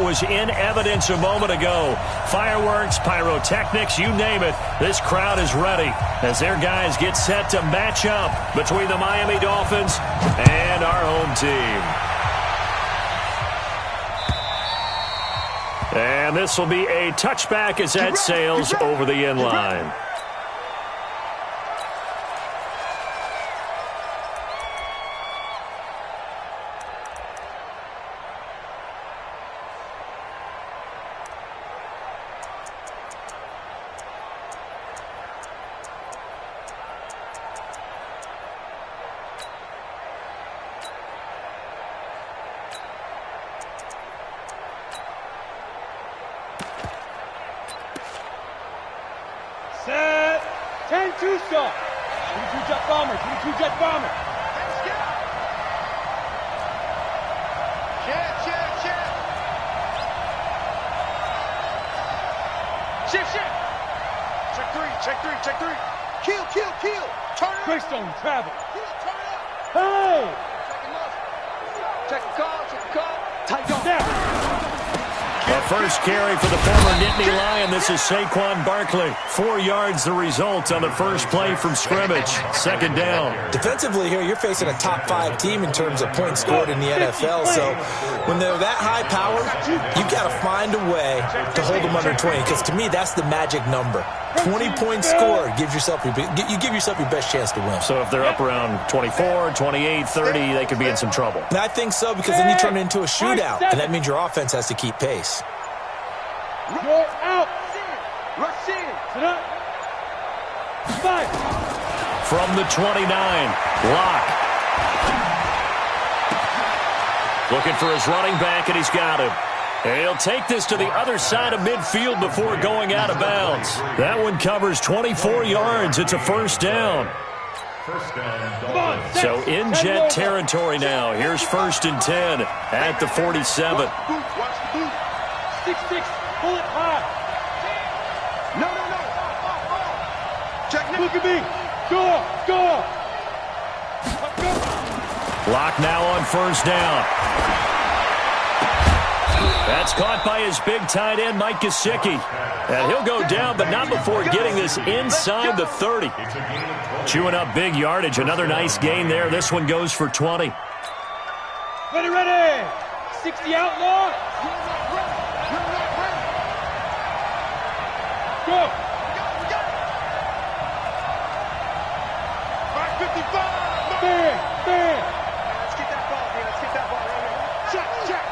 that was in evidence a moment ago. Fireworks, pyrotechnics, you name it. This crowd is ready as their guys get set to match up between the Miami Dolphins and our home team. And this will be a touchback as that sails over the end line. Set. 10-2 stop. 22 jet bomber. 22 jet bomber. Let's go. Shift. Check three. Kill. Turn it. Greystone, travel. Hey. Check the call. Tight on. A first carry for the former Nittany Lion. This is Saquon Barkley. 4 yards the result on the first play from scrimmage. Second down. Defensively here, you're facing a top 5 team in terms of points scored in the NFL. So when they're that high powered, you got to find a way to hold them under 20. Because to me, that's the magic number. 20 points scored gives yourself you give yourself your best chance to win. So if they're up around 24, 28, 30, they could be in some trouble. And I think so, because then you turn it into a shootout, and that means your offense has to keep pace. You're out. Rush in. Sit up. Five. From the 29, Locke. Looking for his running back, and he's got him. And he'll take this to the other side of midfield before going out of bounds. That one covers 24 yards. It's a first down. So in Jet territory now. Here's 1st and 10 at the 47. 6-6. Pull it high. No. Check. Look at me. Go. Locke now on first down. That's caught by his big tight end, Mike Gesicki. And he'll go down, but not before getting this inside the 30. Chewing up big yardage. Another nice gain there. This one goes for 20. Ready. 60 outlaw. Go. 55. Bang. Let's get that ball here. Right here.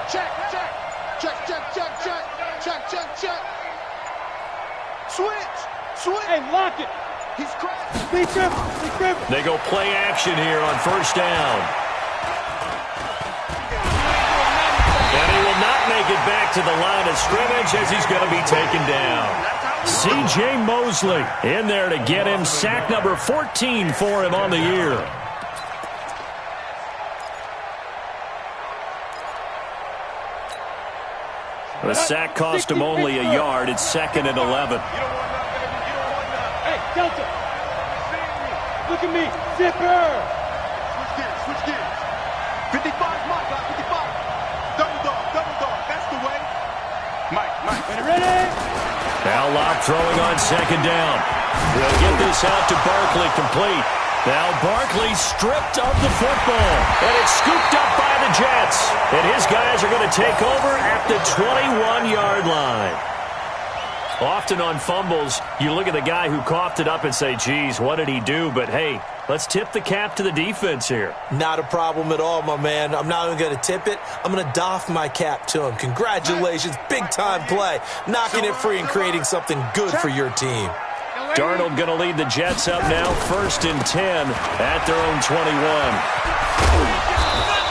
Check. Switch. Hey, lock it. He's cracked. Be careful. They go play action here on first down. And he will not make it back to the line of scrimmage as he's going to be taken down. C.J. Mosley in there to get him. Sack number 14 for him on the year. The sack cost him only a yard. It's 2nd and 11. Hey, Delta. Look at me. Zipper. Switch gears. 55, Mike. 55. Double dog. That's the way. Mike. Ready? Now Locke throwing on second down. They'll get this out to Barkley, complete. Now Barkley stripped of the football, and it's scooped up by the Jets. And his guys are going to take over at the 21-yard line. Often on fumbles, you look at the guy who coughed it up and say, geez, what did he do? But, hey, let's tip the cap to the defense here. Not a problem at all, my man. I'm not even going to tip it. I'm going to doff my cap to him. Congratulations. Big-time play. Knocking it free and creating something good for your team. Darnold going to lead the Jets up now, 1st and 10 at their own 21.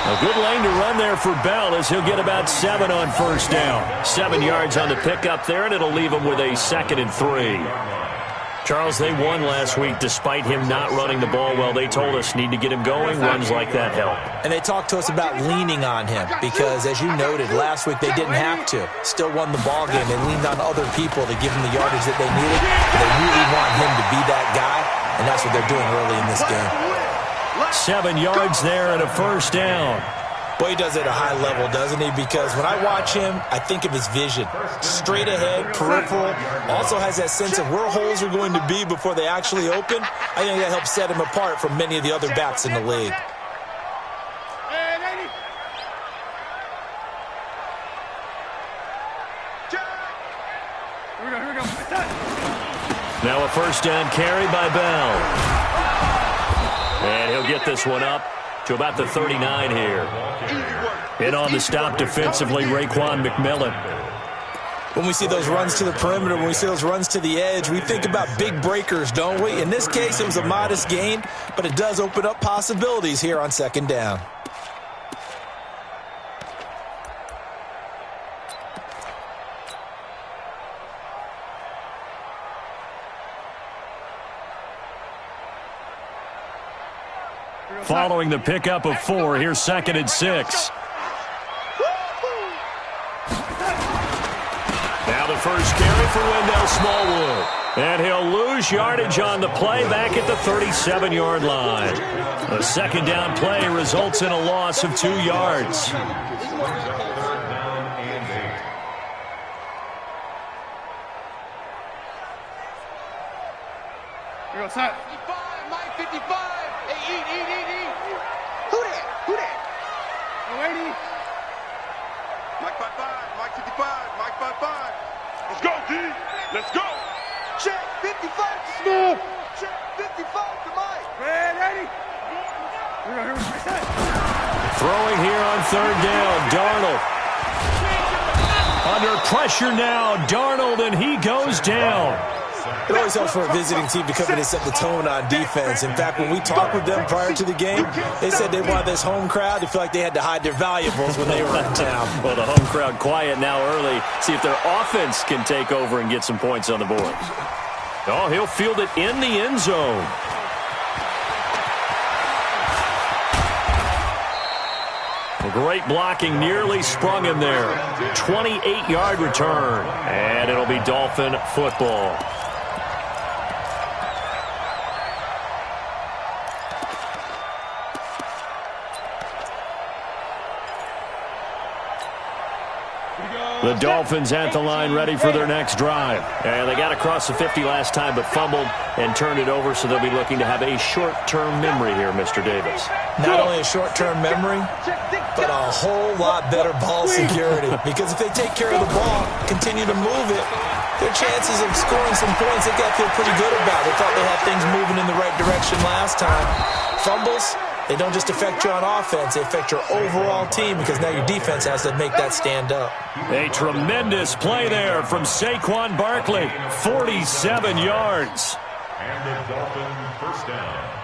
A good lane to run there for Bell as he'll get about 7 on first down. 7 yards on the pickup there, and it'll leave him with a 2nd and 3. Charles, they won last week despite him not running the ball well. They told us need to get him going. Runs like that help. And they talked to us about leaning on him because, as you noted, last week they didn't have to. Still won the ball game. They leaned on other people to give them the yardage that they needed. But they really want him to be that guy, and that's what they're doing early in this game. 7 yards there and a first down. Boy, he does it at a high level, doesn't he? Because when I watch him, I think of his vision. Straight ahead, peripheral, also has that sense of where holes are going to be before they actually open. I think that helps set him apart from many of the other backs in the league. Now a first down carry by Bell. And he'll get this one up to about the 39 here. In on the stop defensively, Raekwon McMillan. When we see those runs to the perimeter, when we see those runs to the edge, we think about big breakers, don't we? In this case, it was a modest gain, but it does open up possibilities here on second down. Following the pickup of 4, here's 2nd and 6. Now the first carry for Wendell Smallwood. And he'll lose yardage on the play back at the 37-yard line. A second down play results in a loss of 2 yards. Here goes that. 55, Mike 55. Hey, eat. Who that? Oh, 80. Mike 55, Mike 55, Mike 55. Let's go, D. Let's go. Check 55 to Smith. Check 55 to Mike. Man, 80. Here we go. Throwing here on 3rd down, Darnold. Under pressure now, Darnold, and he goes down. It always helps for a visiting team to come in and set the tone on defense. In fact, when we talked with them prior to the game, they said they wanted this home crowd to feel like they had to hide their valuables when they were in town. Well, the home crowd quiet now early. See if their offense can take over and get some points on the board. Oh, he'll field it in the end zone. Great blocking, nearly sprung him there. 28-yard return, and it'll be Dolphin football. The Dolphins at the line ready for their next drive. And they got across the 50 last time but fumbled and turned it over, so they'll be looking to have a short-term memory here, Mr. Davis. Not only a short-term memory, but a whole lot better ball security. Because if they take care of the ball, continue to move it, their chances of scoring some points, they got to feel pretty good about. They thought they had things moving in the right direction last time. Fumbles, they don't just affect you on offense, they affect your overall team because now your defense has to make that stand up. A tremendous play there from Saquon Barkley, 47 yards. And the Dolphin first down.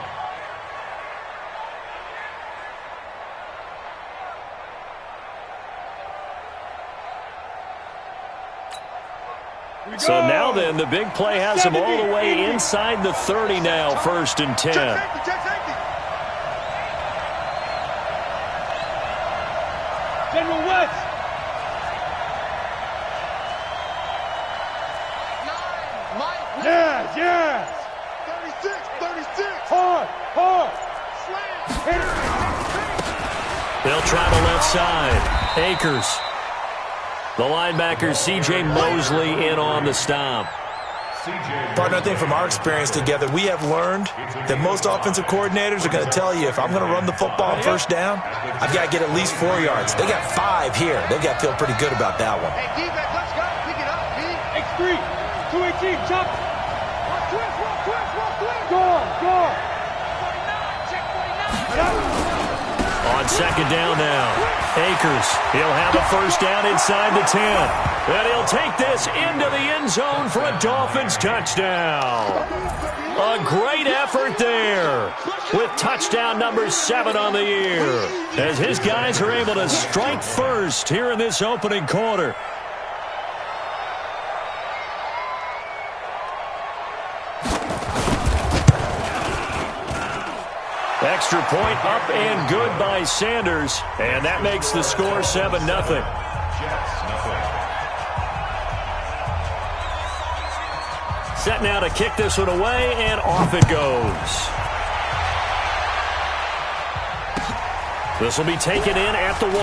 So now then, the big play has him all the way inside the 30 now, 1st and 10. General West. 9, Mike. Yes. 36. Hard. Slam. They'll travel left side. Akers. The linebacker, C.J. Mosley, in on the stop. Partner, I think from our experience together, we have learned that most offensive coordinators are going to tell you, if I'm going to run the football on 1st down, I've got to get at least 4 yards. They got 5 here. They've got to feel pretty good about that one. Hey, defense, let's go. Pick it up, B. X3. 218. Chop. Twist. Go. Check 49. On 2nd down now, Akers. He'll have a first down inside the 10. And he'll take this into the end zone for a Dolphins touchdown. A great effort there with touchdown number 7 on the year as his guys are able to strike first here in this opening quarter. Extra point up and good by Sanders, and that makes the score 7-0. Set now to kick this one away, and off it goes. This will be taken in at the 1.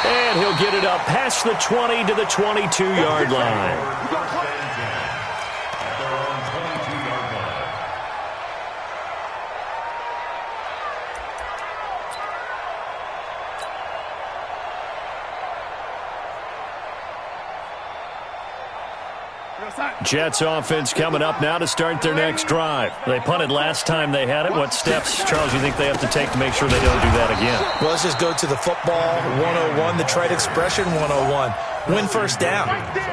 And he'll get it up past the 20 to the 22-yard line. Jets offense coming up now to start their next drive. They punted last time they had it. What steps, Charles, you think they have to take to make sure they don't do that again? Well, let's just go to the football 101, the trade expression 101. Win first down.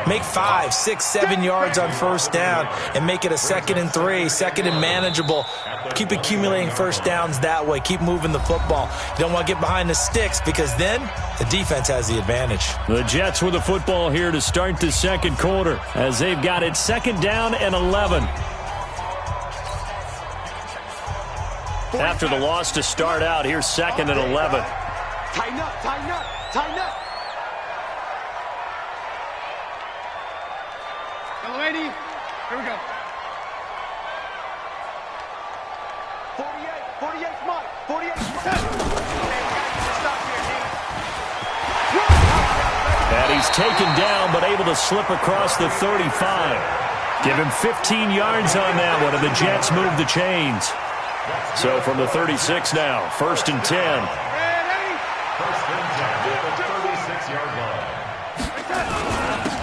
Make 5, 6, 7 yards on first down and make it a 2nd and 3, 2nd and manageable. Keep accumulating first downs that way. Keep moving the football. You don't want to get behind the sticks because then the defense has the advantage. The Jets with the football here to start the second quarter as they've got it 2nd down and 11. After the loss to start out, here's 2nd and 11. Tighten up, tighten up, tighten up. Go, lady. Here we go. 48 Mike. 48 And he's taken down, but able to slip across the 35. Give him 15 yards on that one, and the Jets move the chains. So from the 36 now, 1st and 10.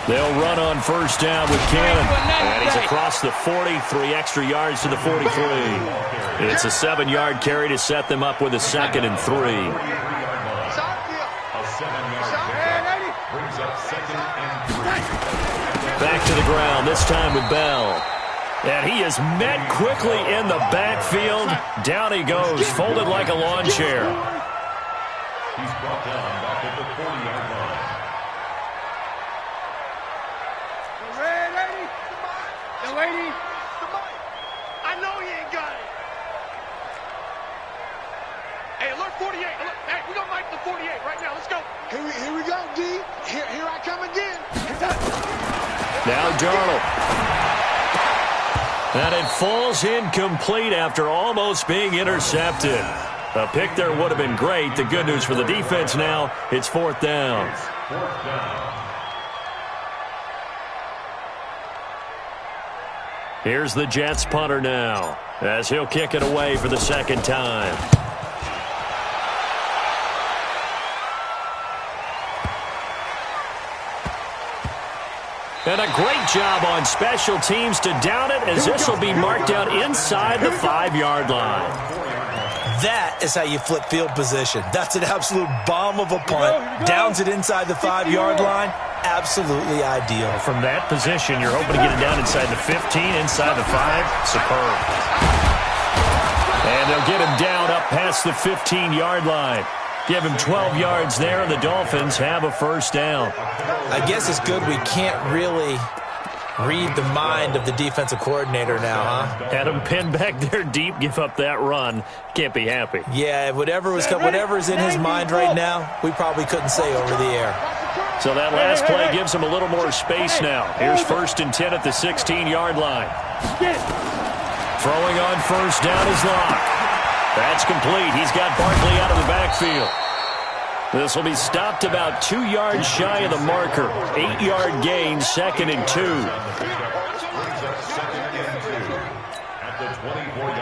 They'll run on first down with Cannon. And he's across the 40, 3 extra yards to the 43. It's a 7-yard carry to set them up with a 2nd and 3. Back to the ground, this time with Bell. And he is met quickly in the backfield. Down he goes, folded like a lawn chair. He's brought down back at the 40-yard line. Lady, I know you ain't got it. Hey, alert 48. Hey, we're going to mic the 48 right now. Let's go. Here we go, D. Here I come again. Now Darnold. And it falls incomplete after almost being intercepted. A pick there would have been great. The good news for the defense now, it's 4th down. Fourth down. Here's the Jets punter now, as he'll kick it away for the 2nd time. And a great job on special teams to down it, as this will be marked out inside the 5-yard line. That is how you flip field position. That's an absolute bomb of a punt. Downs it inside the 5-yard line. Absolutely ideal. From that position, you're hoping to get it down inside the 15, inside the 5. Superb. And they'll get him down up past the 15-yard line. Give him 12 yards there, and the Dolphins have a first down. I guess it's good we can't really read the mind of the defensive coordinator now, huh? Had him pinned back there deep, give up that run. Can't be happy. Yeah, whatever's in his mind right now, we probably couldn't say over the air. So that last play gives him a little more space now. Here's 1st and 10 at the 16-yard line. Throwing on first down is Locke. That's complete. He's got Barkley out of the backfield. This will be stopped about 2 yards shy of the marker. 8-yard gain, 2nd and 2.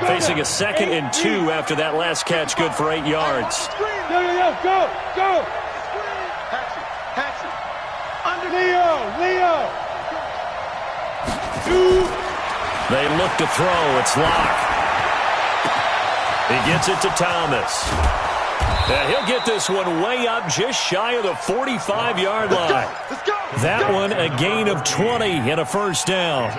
Facing a 2nd and 2 after that last catch, good for 8 yards. Go. Leo. They look to throw. It's Locke. He gets it to Thomas. And he'll get this one way up just shy of the 45-yard line. That one a gain of 20 and a first down.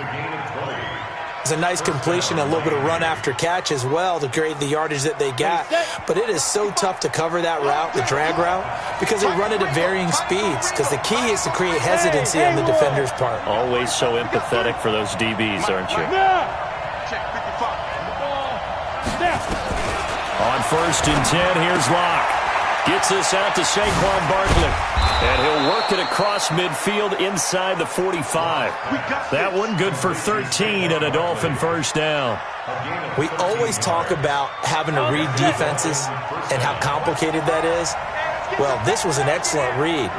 It's a nice completion, a little bit of run after catch as well to create the yardage that they got. But it is so tough to cover that route, the drag route, because they run it at varying speeds. Because the key is to create hesitancy on the defender's part. Always so empathetic for those DBs, aren't you? On 1st and 10, here's Locke. Gets this out to Saquon Barkley. And he'll work it across midfield inside the 45. That one good for 13 and a Dolphin first down. We always talk about having to read defenses and how complicated that is. Well, this was an excellent read.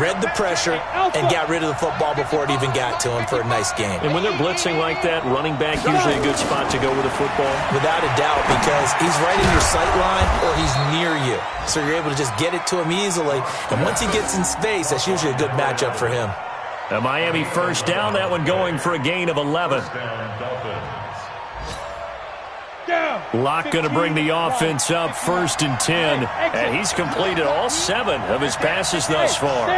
Read the pressure and got rid of the football before it even got to him for a nice game. And when they're blitzing like that, running back usually a good spot to go with a football? Without a doubt, because he's right in your sight line or he's near you. So you're able to just get it to him easily. And once he gets in space, that's usually a good matchup for him. A Miami first down, that one going for a gain of 11. Locke going to bring the offense up 1st and 10. And he's completed all 7 of his passes thus far.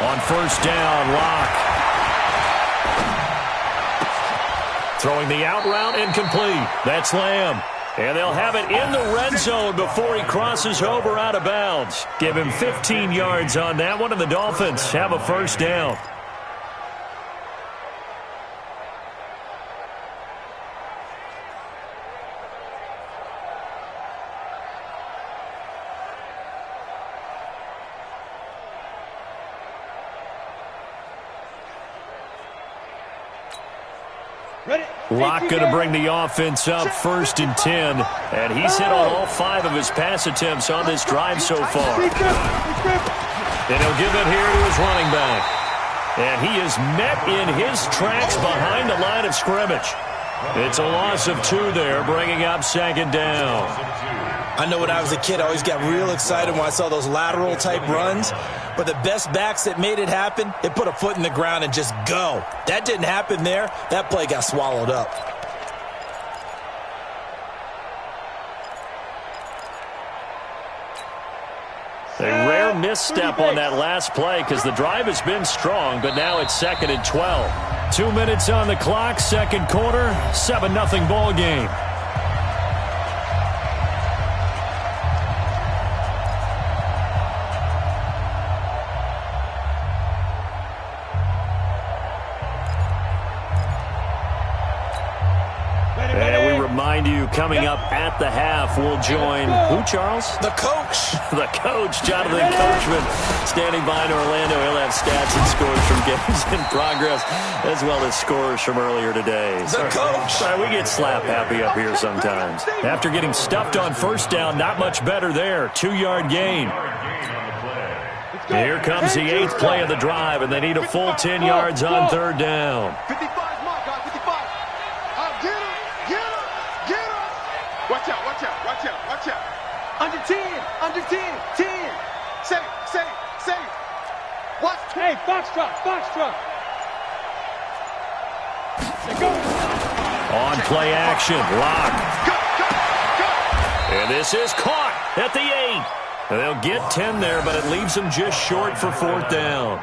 On first down, Locke. Throwing the out route incomplete. That's Lamb. And they'll have it in the red zone before he crosses over out of bounds. Give him 15 yards on that one, and the Dolphins have a first down. Locke going to bring the offense up 1st and 10. And he's hit on all 5 of his pass attempts on this drive so far. And he'll give it here to his running back. And he is met in his tracks behind the line of scrimmage. It's a loss of 2 there, bringing up 2nd down. I know when I was a kid, I always got real excited when I saw those lateral-type runs. But the best backs that made it happen, they put a foot in the ground and just go. That didn't happen there. That play got swallowed up. A rare misstep on that last play because the drive has been strong, but now it's 2nd and 12. 2 minutes on the clock, 2nd quarter, 7-0 ball game. Coming up at the half, we'll join who, Charles? The coach. The coach, Jonathan Coachman, standing by in Orlando. He'll have stats and scores from games in progress, as well as scores from earlier today. The coach. Sorry, we get slap happy up here sometimes. After getting stuffed on first down, not much better there. 2-yard gain. Here comes the 8th play of the drive, and they need a full 10 yards on 3rd down. 55 is my guy, 55. Get him, get him, get him. Watch out, watch out, watch out, watch out. Under 10, 10. Safe. Watch. Hey, Foxtrot. Go. On play action, Locke. Go. And this is caught at the 8. They'll get 10 there, but it leaves them just short for 4th down.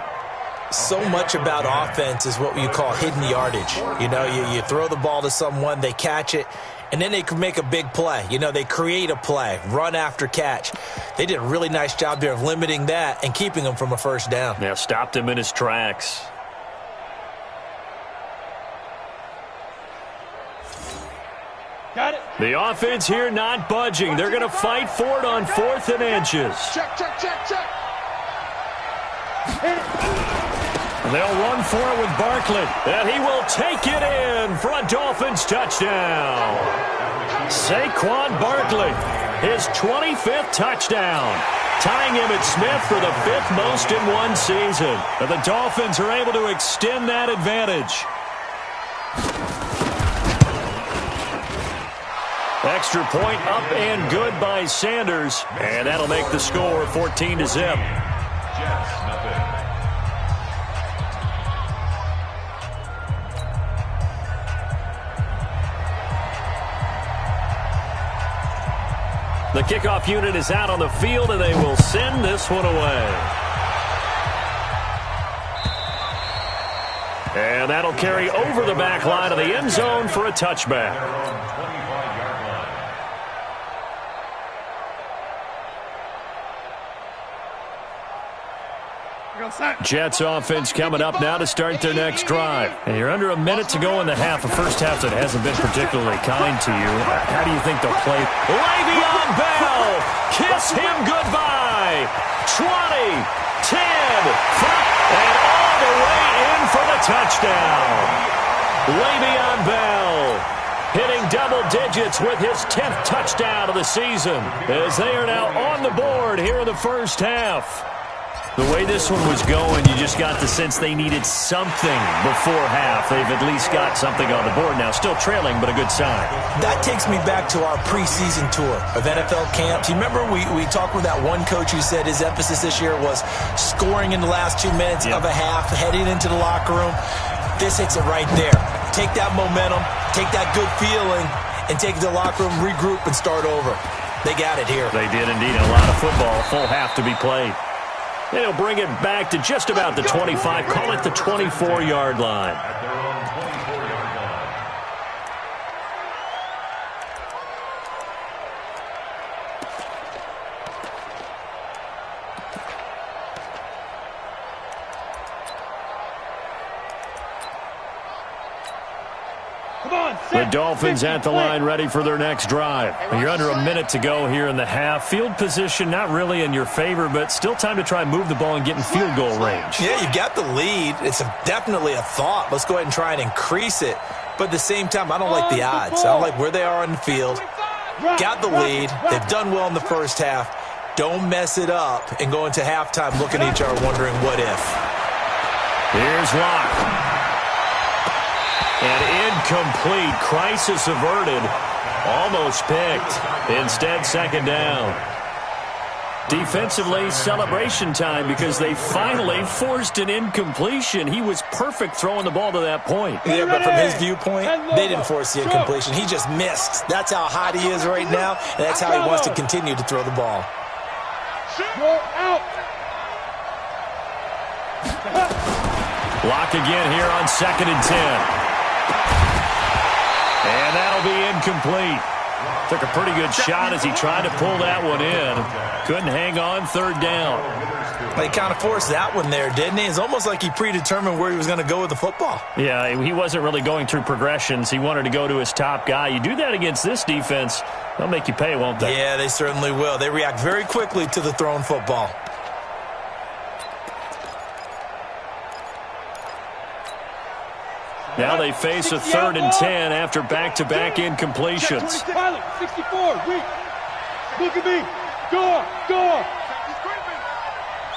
So much about offense is what you call hidden yardage. You know, you throw the ball to someone, they catch it, and then they can make a big play. You know, they create a play, run after catch. They did a really nice job there of limiting that and keeping him from a first down. Now stopped him in his tracks. Got it. The offense here not budging. They're going to fight for it on 4th and inches. Check. They'll run for it with Barkley, and he will take it in for a Dolphins touchdown. Saquon Barkley, his 25th touchdown, tying Emmitt Smith for the 5th most in one season. And the Dolphins are able to extend that advantage. Extra point up and good by Sanders, and that'll make the score 14-0. The kickoff unit is out on the field, and they will send this one away. And that'll carry over the back line of the end zone for a touchback. Jets offense coming up now to start their next drive. And you're under a minute to go in the half. A first half that hasn't been particularly kind to you. How do you think they'll play? Le'Veon Bell, kiss him goodbye. 20, 10, 5, and all the way in for the touchdown. Le'Veon Bell hitting double digits with his 10th touchdown of the season as they are now on the board here in the first half. The way this one was going, you just got the sense they needed something before half. They've at least got something on the board now. Still trailing, but a good sign. That takes me back to our preseason tour of NFL camps. You remember we talked with that one coach who said his emphasis this year was scoring in the last 2 minutes of a half, heading into the locker room. This hits it right there. Take that momentum, take that good feeling, and take it to the locker room, regroup, and start over. They got it here. They did indeed. A lot of football, full half to be played. They'll bring it back to just about the 25, call it the 24-yard line. The Dolphins at the line ready for their next drive. You're under a minute to go here in the half. Field position not really in your favor, but still time to try and move the ball and get in field goal range. Yeah, you got the lead. It's definitely a thought. Let's go ahead and try and increase it. But at the same time, I don't like the odds. I don't like where they are on the field. Got the lead. They've done well in the first half. Don't mess it up and go into halftime looking at each other wondering what if. Here's Locke. And incomplete. Crisis averted. Almost picked. Instead, second down. Defensively, celebration time because they finally forced an incompletion. He was perfect throwing the ball to that point. Yeah, but from his viewpoint, they didn't force the incompletion. He just missed. That's how hot he is right now, and that's how he wants to continue to throw the ball. Lock again here on 2nd and 10. And that'll be incomplete. Took a pretty good shot as he tried to pull that one in. Couldn't hang on, third down. He kind of forced that one there, didn't he? It's almost like he predetermined where he was going to go with the football. Yeah, he wasn't really going through progressions. He wanted to go to his top guy. You do that against this defense, they'll make you pay, won't they? Yeah, they certainly will. They react very quickly to the thrown football. Now they face a 3rd and 10 after back-to-back incompletions. 64, weak. Look at me. Door.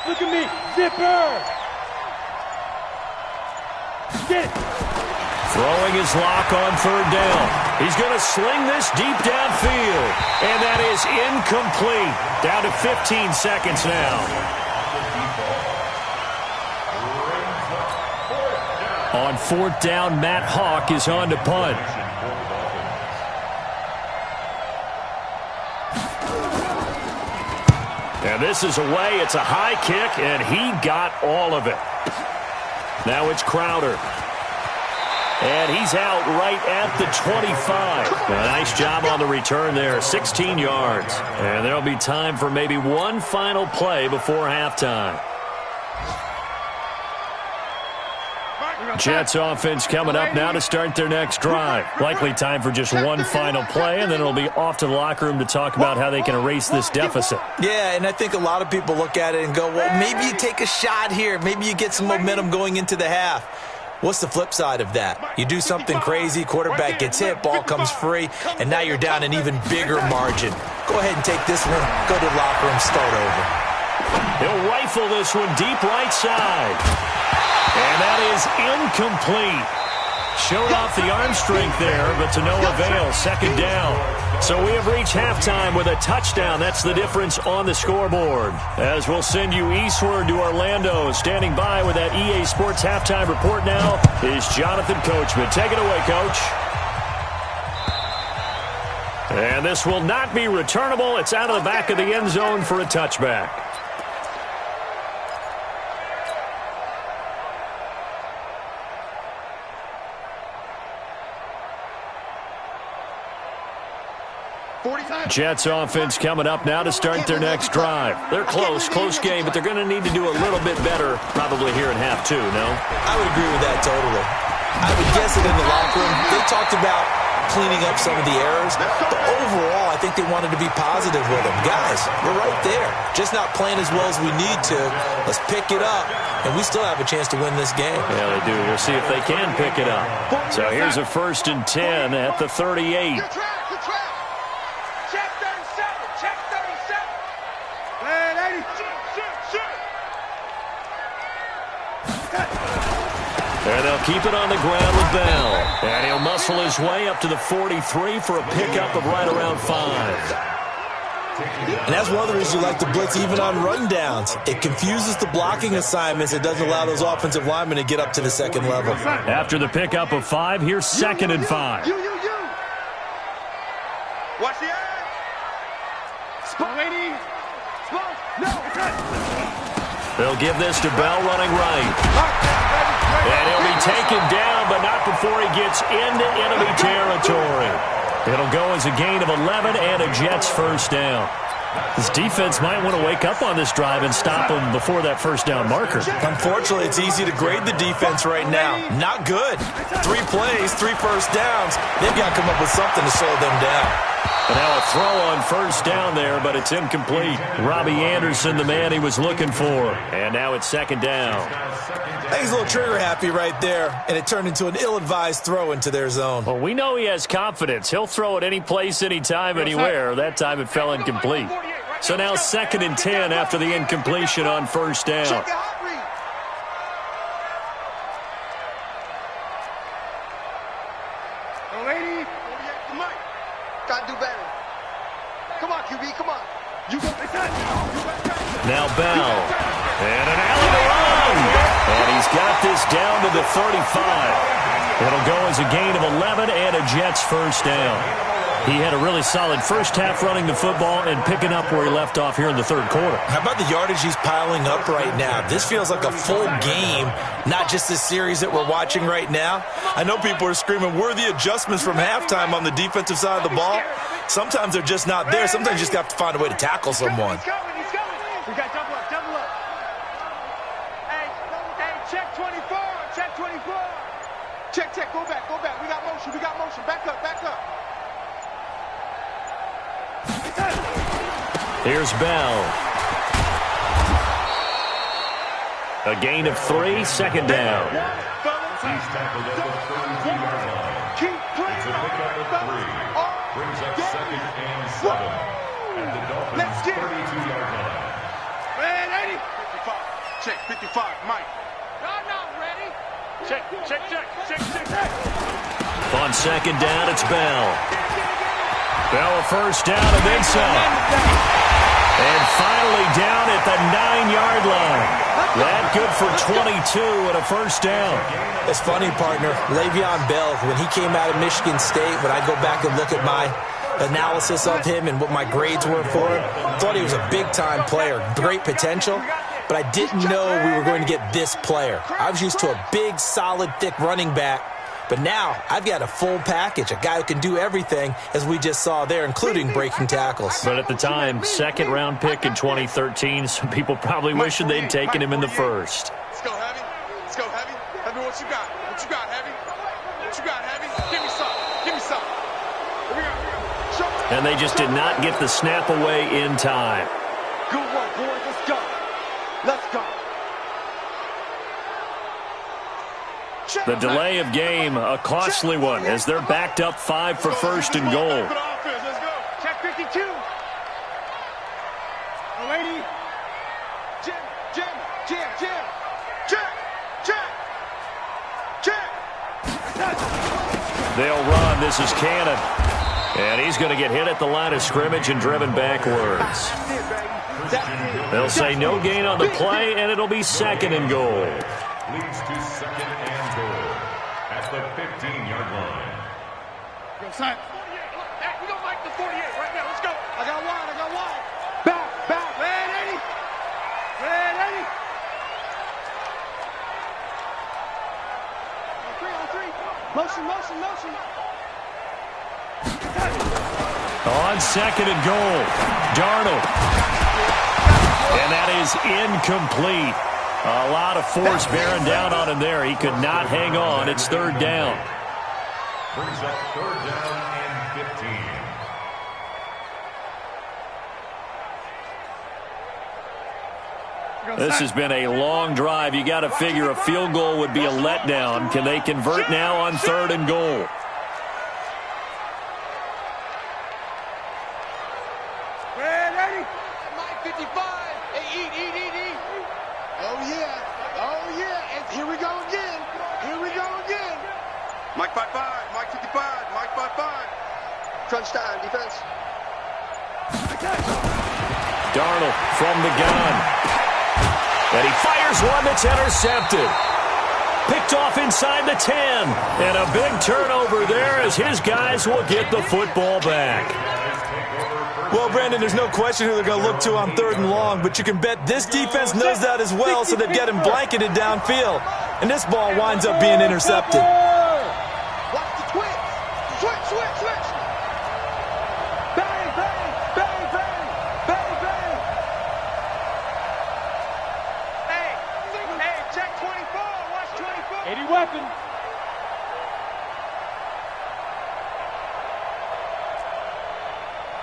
Look at me. Zipper. Get it. Throwing his Lock on 3rd down. He's going to sling this deep downfield. And that is incomplete. Down to 15 seconds now. On 4th down, Matt Hawk is on to punt. And this is away. It's a high kick, and he got all of it. Now it's Crowder. And he's out right at the 25. A nice job on the return there, 16 yards. And there'll be time for maybe one final play before halftime. Jets offense coming up now to start their next drive. Likely time for just one final play, and then it'll be off to the locker room to talk about how they can erase this deficit. Yeah, and I think a lot of people look at it and go, well, maybe you take a shot here. Maybe you get some momentum going into the half. What's the flip side of that? You do something crazy, quarterback gets hit, ball comes free, and now you're down an even bigger margin. Go ahead and take this one, go to the locker room, start over. He'll rifle this one deep right side. And that is incomplete. Showed off the arm strength there, but to no avail. Second down. So we have reached halftime with a touchdown. That's the difference on the scoreboard. As we'll send you eastward to Orlando. Standing by with that EA Sports halftime report now is Jonathan Coachman. Take it away, Coach. And this will not be returnable. It's out of the back of the end zone for a touchback. Jets offense coming up now to start their next drive. They're close game, but they're going to need to do a little bit better probably here in half two, no? I would agree with that totally. I would guess that in the locker room, they talked about cleaning up some of the errors, but overall, I think they wanted to be positive with them. Guys, we're right there. Just not playing as well as we need to. Let's pick it up, and we still have a chance to win this game. Yeah, they do. We'll see if they can pick it up. So here's a 1st and 10 at the 38. Good track. Check 37. Check 37. Man, 80. And they'll keep it on the ground with Bell. And he'll muscle his way up to the 43 for a pickup of right around 5. And that's one of the reasons you like to blitz even on rundowns. It confuses the blocking assignments. It doesn't allow those offensive linemen to get up to the second level. After the pickup of 5, here's 2nd and 5. You. Watch the edge. Spot. Lady. Spot. No. They'll give this to Bell running right. And he'll be taken down, but not before he gets into enemy territory. It'll go as a gain of 11 and a Jets 1st down. This defense might want to wake up on this drive and stop them before that 1st down marker. Unfortunately, it's easy to grade the defense right now. Not good. 3 plays, 3 first downs. They've got to come up with something to slow them down. And now a throw on 1st down there, but it's incomplete. Robbie Anderson, the man he was looking for. And now it's 2nd down. I think he's a little trigger happy right there, and it turned into an ill-advised throw into their zone. Well, we know he has confidence. He'll throw it any place, anytime, anywhere. That time it fell incomplete. So now 2nd and 10 after the incompletion on 1st down. Gotta do better. Come on, QB, come on. You go. Now Bell. And an alley to run. And he's got this down to the 35. It'll go as a gain of 11 and a Jets 1st down. He had a really solid first half running the football and picking up where he left off here in the 3rd quarter. How about the yardage he's piling up right now? This feels like a full game, not just this series that we're watching right now. I know people are screaming, where are the adjustments from halftime on the defensive side of the ball? Sometimes they're just not there. Sometimes you just have to find a way to tackle someone. He's going. We got double up. Hey, check 24. Check, go back. We got motion. Back up. Here's Bell. A gain of 3, 2nd down. He's tackled at the 32-yard line. Keep playing. It's a pickup of 3. Brings up 2nd and 7. At the Dolphins' 32-yard line. Man, 80. 55. Check, 55. Mike. Not ready. Check. On 2nd down, it's Bell. Bell a 1st down and then some. And finally down at the 9-yard line. That good for 22 and a 1st down. It's funny, partner. Le'Veon Bell, when he came out of Michigan State, when I go back and look at my analysis of him and what my grades were for him, I thought he was a big-time player, great potential, but I didn't know we were going to get this player. I was used to a big, solid, thick running back. But now, I've got a full package, a guy who can do everything, as we just saw there, including breaking tackles. But at the time, 2nd-round pick in 2013, some people probably wishing they'd taken him in the 1st. Let's go, Heavy. Heavy, what you got? Heavy? Give me some. Here we go. And they just did not get the snap away in time. Good work, boys. Let's go. The delay of game, a costly one, as they're backed up 5 for 1st and goal. Let's go. Check 52. Lady. Jim. Check. They'll run. This is Cannon. And he's going to get hit at the line of scrimmage and driven backwards. They'll say no gain on the play, and it'll be 2nd and goal. Leads to 2nd and goal at the 15-yard line. Go, Simon. Hey, we don't like the 48 right now. Let's go. I got wide. Back. Man, 80. On 3. Motion. On second and goal, Darnold. And that is incomplete. A lot of force bearing down on him there. He could not hang on. It's third down. Brings up third down and 15. This has been a long drive. You got to figure a field goal would be a letdown. Can they convert now on third and goal? Ready? Mike 55. Hey, eat. Oh, yeah. And here we go again. Mike 55. Mike 55. Mike 55. Crunch time, defense. Darnold from the gun. And he fires one that's intercepted. Picked off inside the 10. And a big turnover there as his guys will get the football back. Well, Brandon, there's no question who they're going to look to on third and long, but you can bet this defense knows that as well, so they've got him blanketed downfield. And this ball winds up being intercepted. Watch the twitch. Switch. Bang. Hey, check 24. Watch 24. 80 weapon.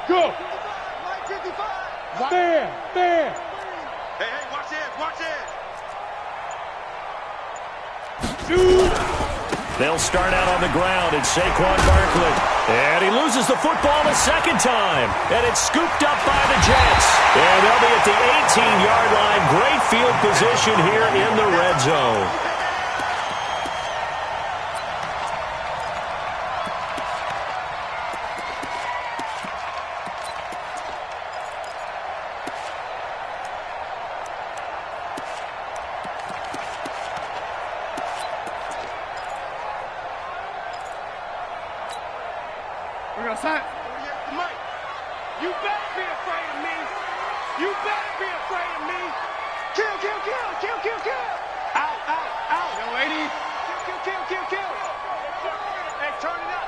Go. Mike 55. Fair. Hey, watch it. Shoot. They'll start out on the ground. It's Saquon Barkley. And he loses the football a second time. And it's scooped up by the Jets. And they'll be at the 18-yard line. Great field position here in the red zone. We're going to sign. Mike, you better be afraid of me. Kill. Out. Yo, 80. Kill. Hey, turn it up.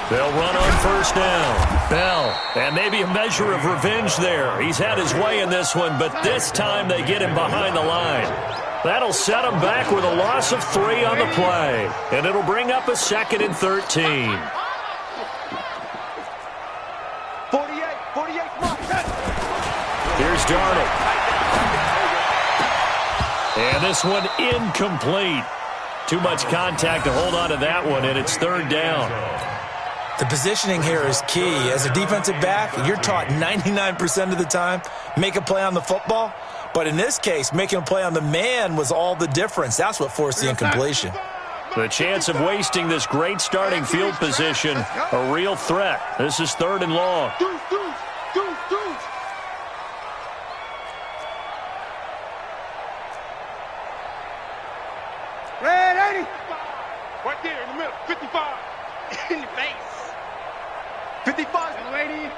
They'll run on first down. Bell. And maybe a measure of revenge there. He's had his way in this one, but this time they get him behind the line. That'll set him back with a loss of 3 on the play. And it'll bring up a second and 13. 48, Mike. Here's Darnold. And this one incomplete. Too much contact to hold on to that one, and it's third down. The positioning here is key. As a defensive back, you're taught 99% of the time, make a play on the football. But in this case, making a play on the man was all the difference. That's what forced the incompletion. The chance of wasting this great starting field position, a real threat. This is third and long. Deuce. Red 80. Right there in the middle. 55. In the face. 55. Yo, 80.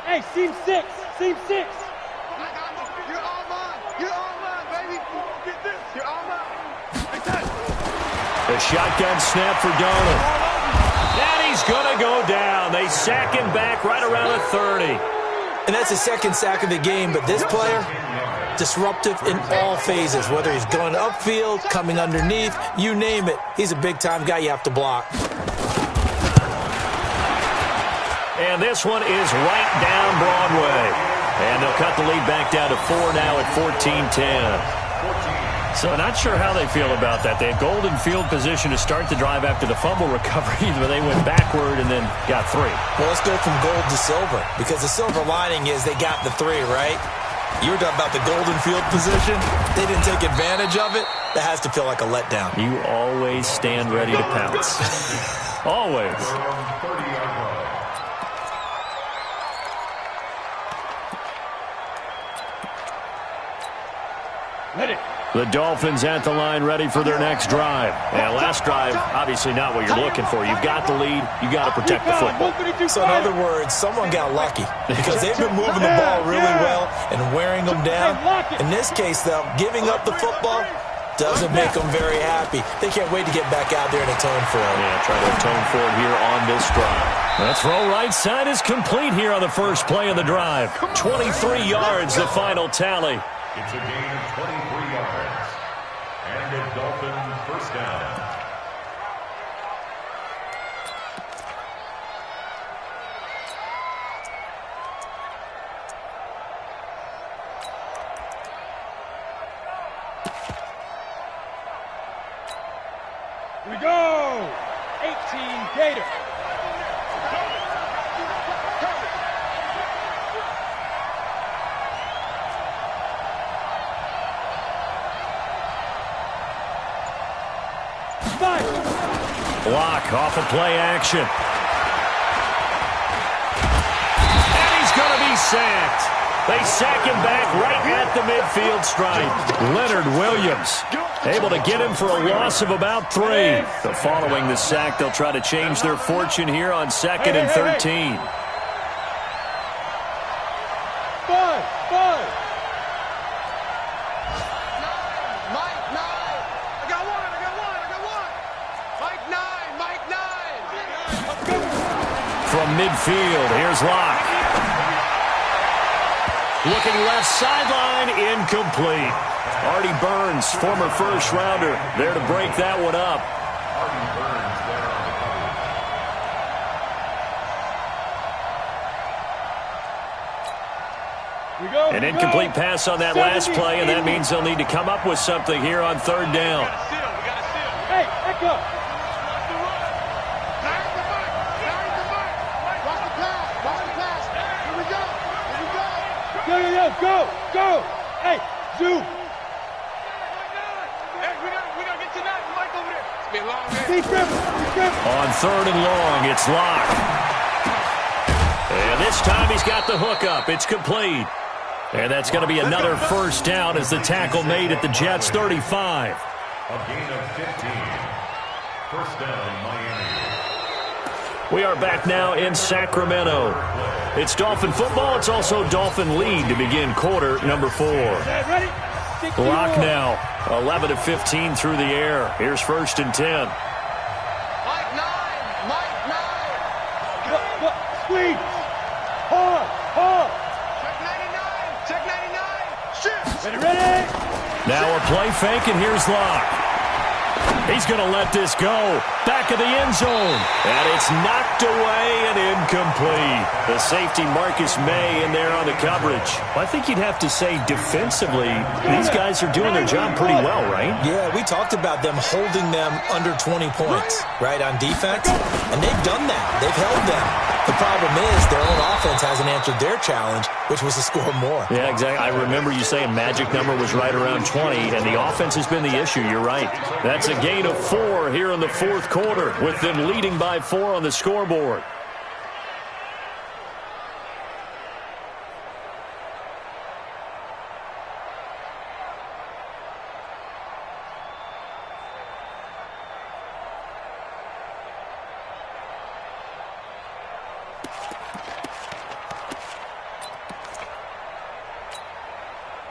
Hey, seam 6. You're all mine, baby. Get this. You're all mine. The shotgun snap for Darnold. And he's going to go down. They sack him back right around the 30. And that's the second sack of the game, but this player, disruptive in all phases, whether he's going upfield, coming underneath, you name it. He's a big-time guy you have to block. And this one is right down Broadway. And they'll cut the lead back down to 4 now at 14-10. So not sure how they feel about that. They had golden field position to start the drive after the fumble recovery, but they went backward and then got 3. Well, let's go from gold to silver, because the silver lining is they got the 3, right? You were talking about the golden field position. They didn't take advantage of it. That has to feel like a letdown. You always stand ready to pounce. Always. The Dolphins at the line ready for their next drive. And last drive, obviously not what you're looking for. You've got the lead. You've got to protect the football. So in other words, someone got lucky because they've been moving the ball really well and wearing them down. In this case, though, giving up the football doesn't make them very happy. They can't wait to get back out there and atone for it. Yeah, try to atone for it here on this drive. The throw right side is complete here on the first play of the drive. 23 yards, the final tally. It's a gain of 23 yards. And a Dolphin first down. Here we go. 18 Gator. Block off of play action. And he's going to be sacked. They sack him back right at the midfield stripe. Leonard Williams able to get him for a loss of about 3. But following the sack, they'll try to change their fortune here on 2nd and 13. Five. From midfield, here's Locke. Looking left sideline, incomplete. Artie Burns, former first-rounder, there to break that one up. An incomplete pass on that last play, and that means they'll need to come up with something here on 3rd down. Hey, back up. Go. Hey, zoom. Hey, we gotta get to that Mike over there. It's been a long day. On 3rd and long, it's Locke. And this time he's got the hook up. It's complete. And that's going to be another first down as the tackle made at the Jets' 35. A gain of 15. First down, Miami. We are back now in Sacramento. It's Dolphin football. It's also Dolphin lead to begin quarter number 4. Locke now, 11 of 15 through the air. Here's 1st and 10. Mike 9. Squeeze. Hard. Check 99. Shift. Ready. Now a play fake, and here's Locke. He's going to let this go. Back of the end zone. And it's knocked away and incomplete. The safety Marcus May in there on the coverage. Well, I think you'd have to say defensively, these guys are doing their job pretty well, right? Yeah, we talked about them holding them under 20 points, right, on defense. And they've done that. They've held them. The problem is their own offense hasn't answered their challenge, which was to score more. Yeah, exactly. I remember you saying magic number was right around 20, and the offense has been the issue. You're right. That's a gain of 4 here in the 4th quarter, with them leading by 4 on the scoreboard.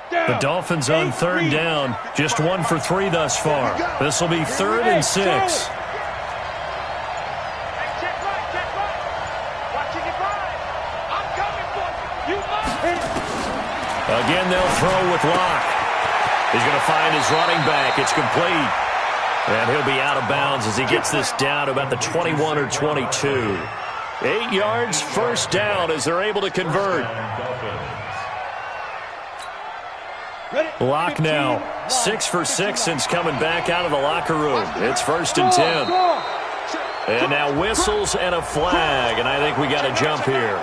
The Dolphins on 3rd down, just 1 for 3 thus far. This will be 3rd and 6. Check right. Watching it right. I'm coming for you. Again, they'll throw with Locke. He's going to find his running back. It's complete. And he'll be out of bounds as he gets this down to about the 21 or 22. 8 yards, first down as they're able to convert. Locke now, 6 for 6 since coming back out of the locker room. It's 1st and 10. And now whistles and a flag, and I think we got to jump here.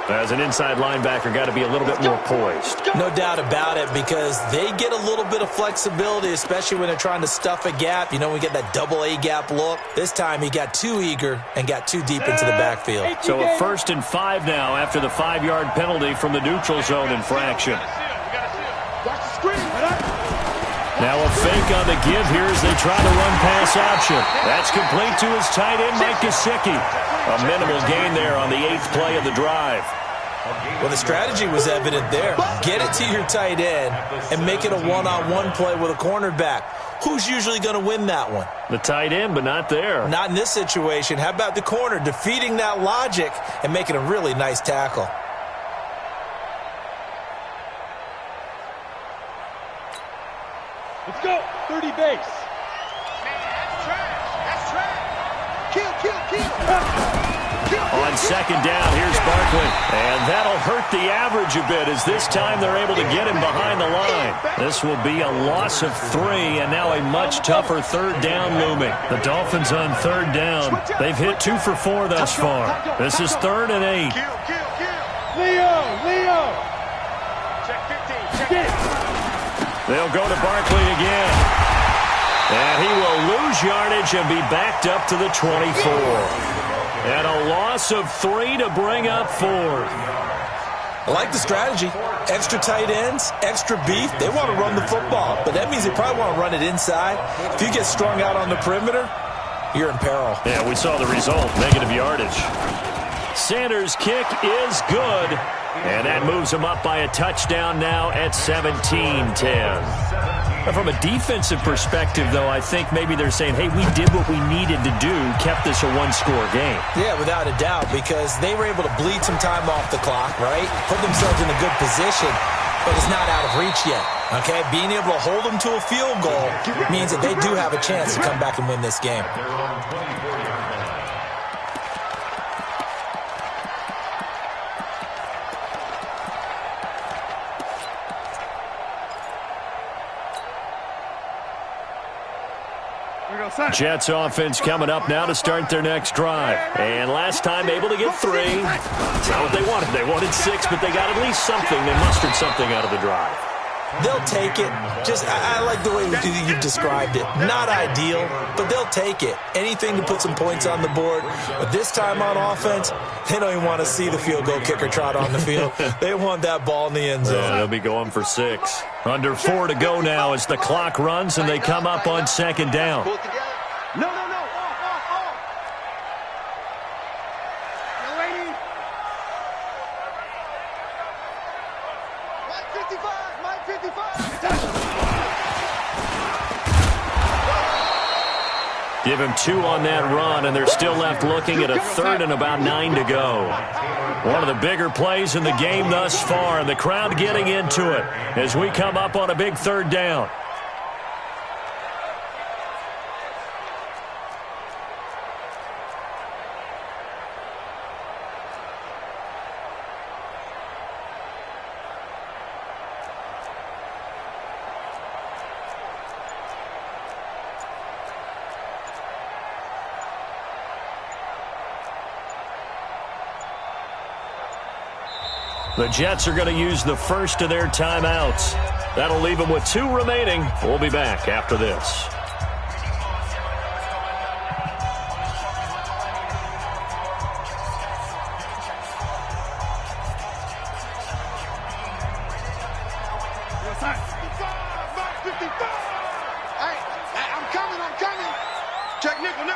As an inside linebacker, got to be a little bit more poised. No doubt about it, because they get a little bit of flexibility, especially when they're trying to stuff a gap. You know, we get that double A gap look. This time he got too eager and got too deep into the backfield. So a 1st and 5 now after the 5-yard penalty from the neutral zone infraction. Now a fake on the give here as they try to run pass option. That's complete to his tight end, Mike Gesicki. A minimal gain there on the 8th play of the drive. Well, the strategy was evident there. Get it to your tight end and make it a one-on-one play with a cornerback. who's usually going to win that one? The tight end, but not there. Not in this situation. How about the corner defeating that logic and making a really nice tackle? Let's go. 30 base. That's trash. Kill. On second down, here's Barkley. And that'll hurt the average a bit as this time they're able to get him behind the line. This will be a loss of 3, and now a much tougher third down looming. The Dolphins on third down. They've hit 2 for 4 thus far. This is 3rd and 8. Leo. Check 15. They'll go to Barkley again. And he will lose yardage and be backed up to the 24. And a loss of 3 to bring up 4. I like the strategy. Extra tight ends, extra beef. They want to run the football, but that means they probably want to run it inside. If you get strung out on the perimeter, you're in peril. Yeah, we saw the result, negative yardage. Sanders' kick is good, and that moves him up by a touchdown now at 17-10. From a defensive perspective, though, I think maybe they're saying, hey, we did what we needed to do, kept this a one-score game. Yeah, without a doubt, because they were able to bleed some time off the clock, right? Put themselves in a good position, but it's not out of reach yet, okay? Being able to hold them to a field goal means that they do have a chance to come back and win this game. Jets offense coming up now to start their next drive. And last time able to get 3. It's not what they wanted. They wanted 6, but they got at least something. They mustered something out of the drive. They'll take it. I like the way you described it. Not ideal, but they'll take it. Anything to put some points on the board. But this time on offense, they don't even want to see the field goal kicker trot on the field. They want that ball in the end zone. Yeah, they'll be going for 6. Under 4 to go now as the clock runs and they come up on second down. No. Mike 55. Give him 2 on that run, and they're still left looking at a 3rd and about 9 to go. One of the bigger plays in the game thus far, and the crowd getting into it as we come up on a big 3rd down. The Jets are going to use the first of their timeouts. That'll leave them with 2 remaining. We'll be back after this. Hey, I'm coming. Check nickel.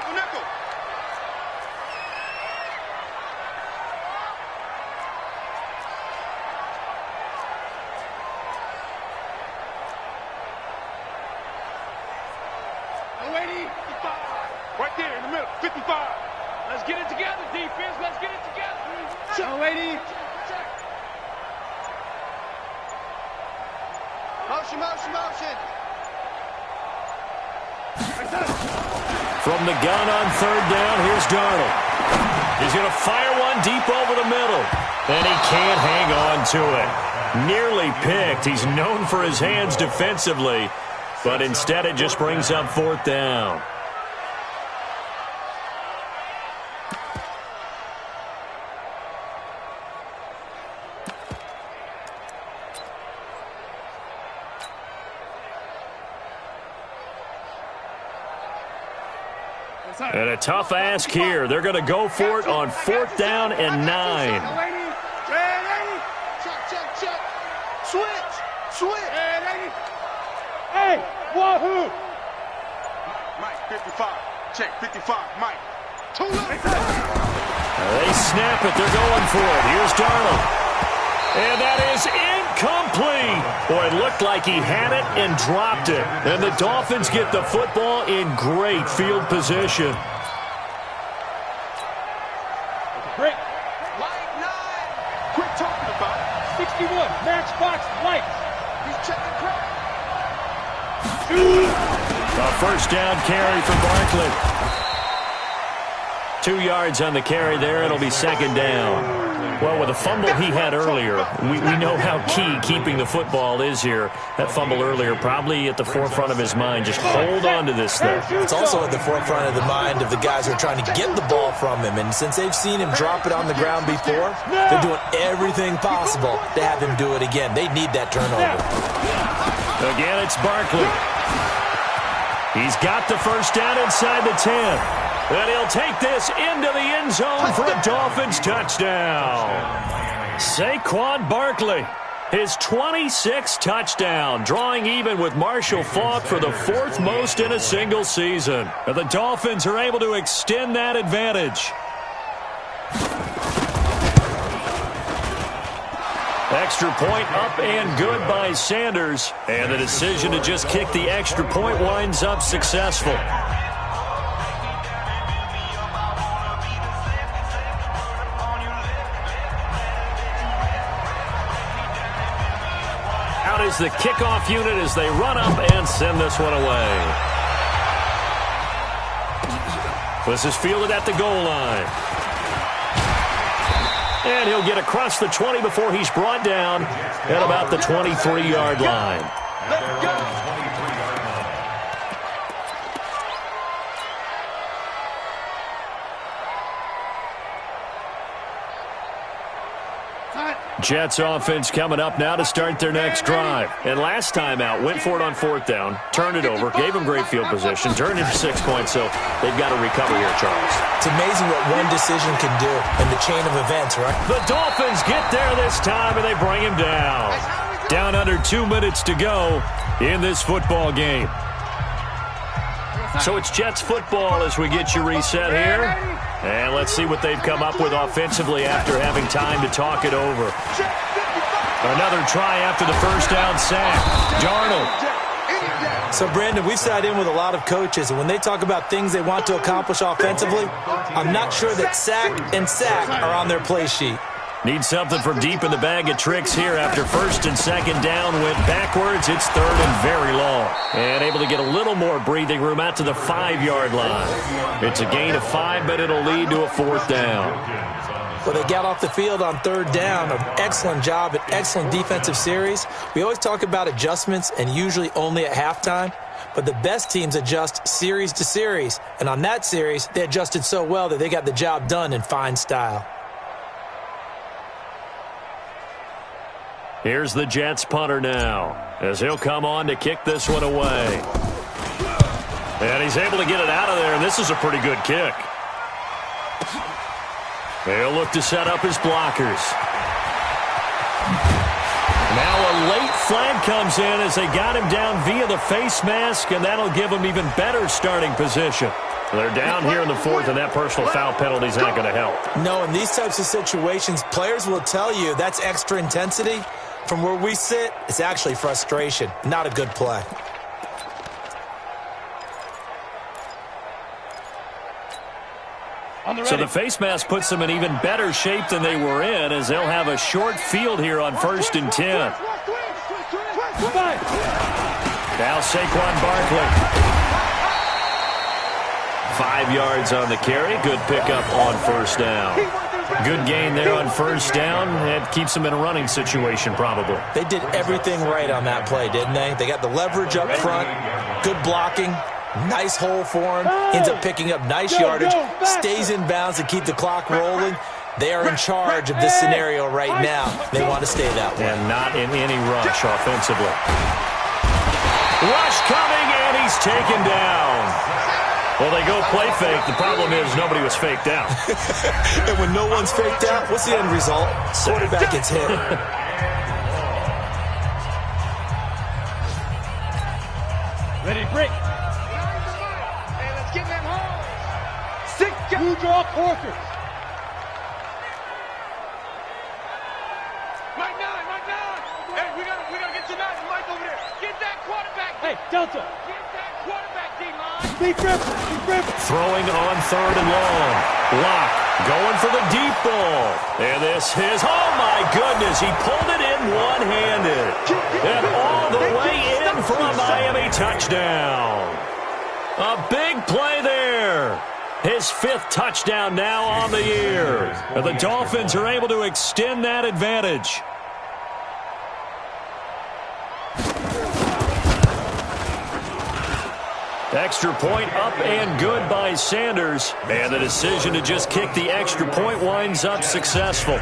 Right there in the middle, 55. Let's get it together, defense. Let's get it together. Check. Motion. From the gun on 3rd down, here's Darnold. He's going to fire one deep over the middle. And he can't hang on to it. Nearly picked. He's known for his hands defensively. But instead it just brings up 4th down. And a tough ask here. They're going to go for it on 4th down and 9. Check. Switch. Hey, wahoo! Mike 55. Check 55. Mike. 2 left. They snap it. They're going for it. Here's Darnold. And that is incomplete. Boy, it looked like he had it and dropped it. And the Dolphins get the football in great field position. Break. Line 9. Quit talking about it. 61. Matchbox lights. He's checking crowd. A first down carry for Barkley. 2 yards on the carry there. It'll be second down. Well, with the fumble he had earlier, we know how key keeping the football is here. That fumble earlier probably at the forefront of his mind. Just hold on to this thing. It's also at the forefront of the mind of the guys who are trying to get the ball from him. And since they've seen him drop it on the ground before, they're doing everything possible to have him do it again. They need that turnover. Again, it's Barkley. He's got the first down inside the 10. And he'll take this into the end zone for a Dolphins touchdown. Saquon Barkley, his 26th touchdown, drawing even with Marshall Faulk for the 4th most in a single season. And the Dolphins are able to extend that advantage. Extra point up and good by Sanders. And the decision to just kick the extra point winds up successful. Is the kickoff unit as they run up and send this one away. This is fielded at the goal line. And he'll get across the 20 before he's brought down at about the 23-yard line. Let's go. Jets offense coming up now to start their next drive. And last time out, went for it on 4th down, turned it over, gave them great field position, turned it for 6 points, so they've got to recover here, Charles. It's amazing what one decision can do in the chain of events, right? The Dolphins get there this time, and they bring him down. Down under 2 minutes to go in this football game. So it's Jets football as we get you reset here. And let's see what they've come up with offensively after having time to talk it over. Another try after the first down sack. Darnold. So, Brandon, we've sat in with a lot of coaches, and when they talk about things they want to accomplish offensively, I'm not sure that sack and sack are on their play sheet. Need something from deep in the bag of tricks here after first and second down went backwards. It's third and very long. And able to get a little more breathing room out to the 5-yard line. It's a gain of 5, but it'll lead to a 4th down. Well, they got off the field on 3rd down. An excellent job, an excellent defensive series. We always talk about adjustments and usually only at halftime. But the best teams adjust series to series. And on that series, they adjusted so well that they got the job done in fine style. Here's the Jets punter now, as he'll come on to kick this one away. And he's able to get it out of there, and this is a pretty good kick. He'll look to set up his blockers. Now a late flag comes in as they got him down via the face mask, and that'll give him even better starting position. They're down here in the 4th, and that personal foul penalty is not going to help. No, in these types of situations, players will tell you that's extra intensity. From where we sit, it's actually frustration, not a good play. So the face mask puts them in even better shape than they were in, as they'll have a short field here on 1st and 10. Now Saquon Barkley. 5 yards on the carry. Good pickup on 1st down. Good gain there on 1st down. It keeps them in a running situation, probably. They did everything right on that play, didn't they? They got the leverage up front, good blocking, nice hole for him, ends up picking up nice yardage, stays in bounds to keep the clock rolling. They are in charge of this scenario right now. They want to stay that way. And not in any rush offensively. Rush coming, and he's taken down. Well, they go play fake. The problem is nobody was faked out. And when no one's faked out, what's the end result? Quarterback gets hit. Ready, break. Hey, let's get them home. 6, you draw quarters. Right now. we gotta get to that Mike over there. Get that quarterback. Hey, Delta. Get that quarterback, D-line. Big rip. Throwing on 3rd and long. Lock going for the deep ball. And this is, oh my goodness, he pulled it in one-handed. And all the way in for a Miami touchdown. A big play there. His 5th touchdown now on the year. And the Dolphins are able to extend that advantage. Extra point up and good by Sanders. And the decision to just kick the extra point winds up successful.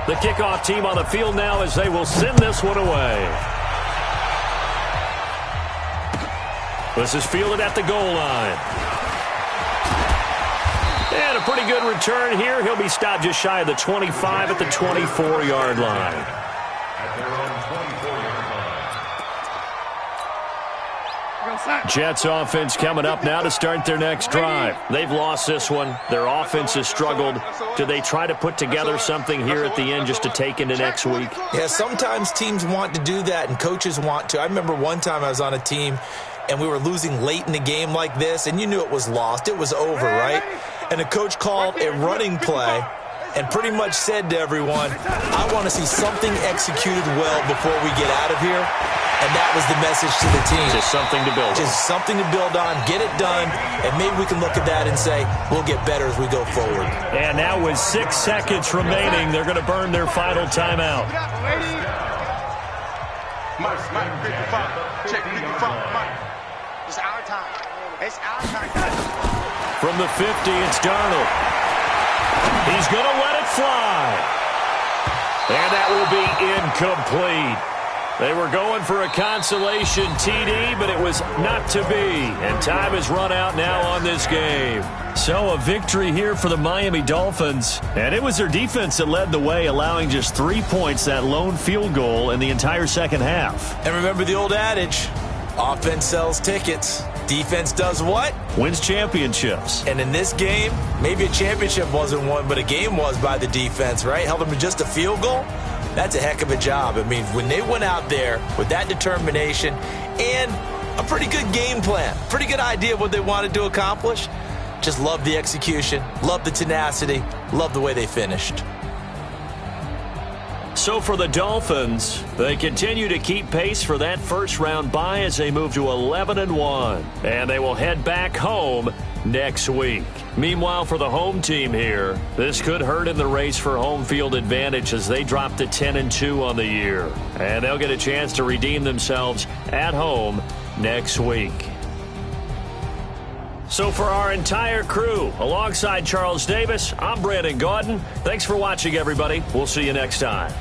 The kickoff team on the field now as they will send this one away. This is fielded at the goal line. And a pretty good return here. He'll be stopped just shy of the 25 at the 24-yard line. At their own 24-yard line. Jets offense coming up now to start their next drive. They've lost this one. Their offense has struggled. Do they try to put together something here at the end just to take into next week? Yeah, sometimes teams want to do that and coaches want to. I remember one time I was on a team and we were losing late in the game like this, and you knew it was lost. It was over, right? And the coach called a running play and pretty much said to everyone, I want to see something executed well before we get out of here. And that was the message to the team. Just something to build on. Just something to build on, get it done, and maybe we can look at that and say, we'll get better as we go forward. And now with 6 seconds remaining, they're going to burn their final timeout. Mike, 55. Check 55, Mike. It's our time. It's our time. From the 50, it's Darnold. He's going to let it fly. And that will be incomplete. They were going for a consolation TD, but it was not to be. And time has run out now on this game. So a victory here for the Miami Dolphins. And it was their defense that led the way, allowing just 3 points, that lone field goal in the entire second half. And remember the old adage, offense sells tickets. Defense does what? Wins championships. And in this game, maybe a championship wasn't won, but a game was by the defense, right? Held them to just a field goal. That's a heck of a job. I mean, when they went out there with that determination and a pretty good game plan, pretty good idea of what they wanted to accomplish, just love the execution, love the tenacity, love the way they finished. So for the Dolphins, they continue to keep pace for that first-round bye as they move to 11-1. And they will head back home next week. Meanwhile, for the home team here, this could hurt in the race for home field advantage as they drop to 10-2 on the year. And they'll get a chance to redeem themselves at home next week. So for our entire crew, alongside Charles Davis, I'm Brandon Gaudin. Thanks for watching, everybody. We'll see you next time.